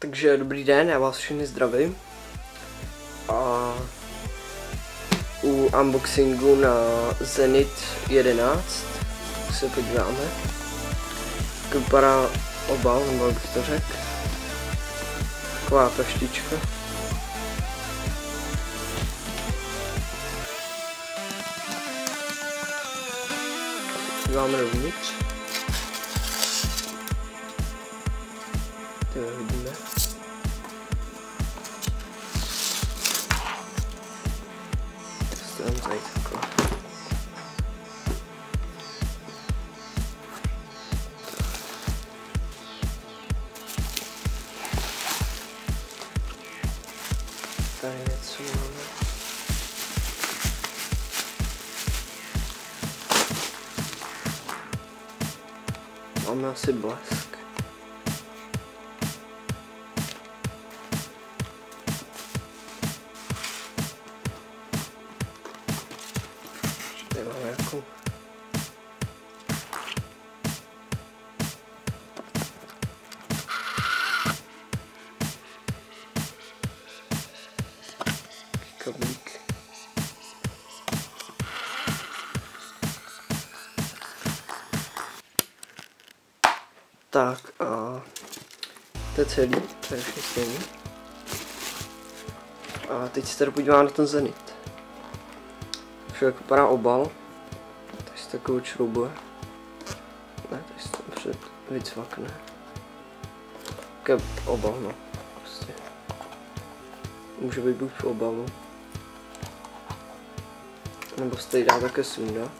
Takže dobrý den, já vás všechny zdravím. A u unboxingu na Zenit 11 se podíváme. Tak vypadá obal, nebo jak bych to řekl. Taková taštička. Podíváme dovnitř. To vidíme. Stavím tady takhle. Tady něco máme. Máme asi blesk. Tady máme jako kablík. Tak a to je celý, to je všechno stejný. A teď se tady podíváme na ten Zenit. Však vypadá obal. Tady se takovou šroubuje. Ne, tady se to před vycvakne. Takový obal, no. Prostě. Může být buď v obalu. Nebo se tady dá také sundat.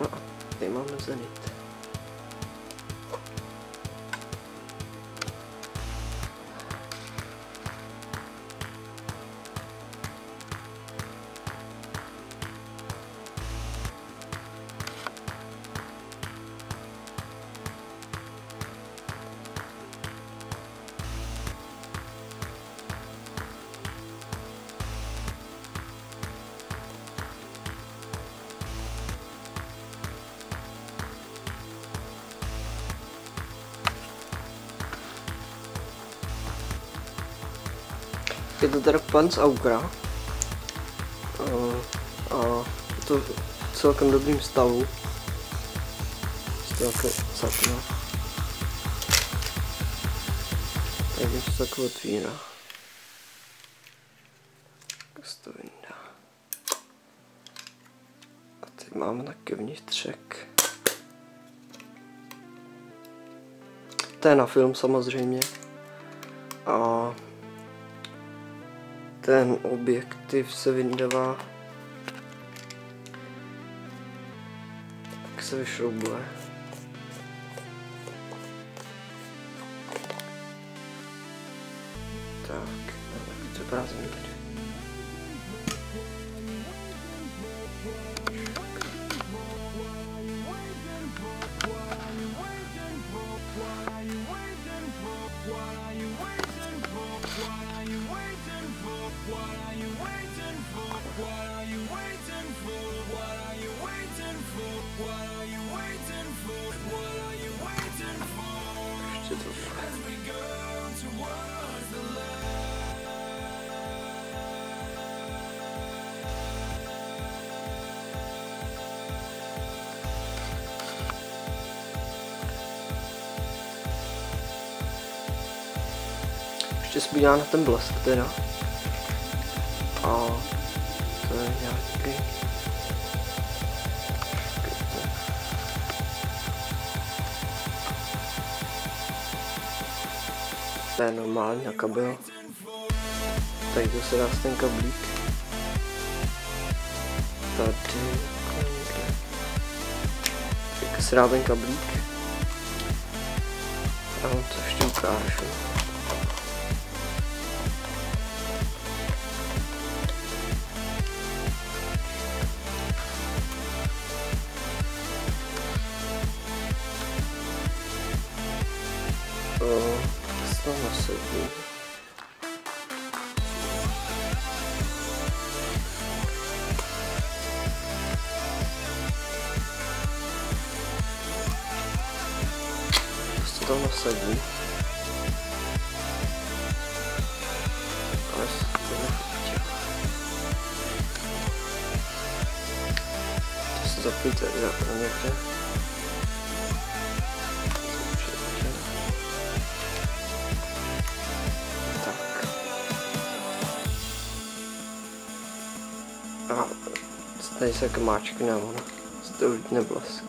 No, tady máme Zenit. Je to teda pan z Aukra a je to v celkem dobrým stavu. Celkem zapnu. Takže se takhle otvírá. Tak se to vyndá. A teď máme taky vnitřek. To je na film samozřejmě. A ten objektiv se vyndává, tak se vyšroubuje. Tak, to vypadá zevnitř. Ještě to ještě zbývá na ten blesk teda. A to je nějaký. To je normální na kabel. Tady to se dá ten kablík. Tady se dá ten kablík. A to ještě ukážu. nasadím. Prostě to nasadím. Ale to nechutě. To se zapojte někde. A tady se jako máčkne ono, z toho vidne blesk.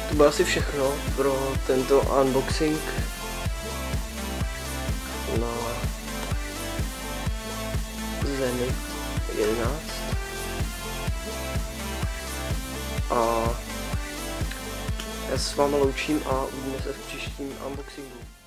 To bylo asi všechno pro tento unboxing na Zenit 11 a já se s vámi loučím a uvidíme se v příštím unboxingu.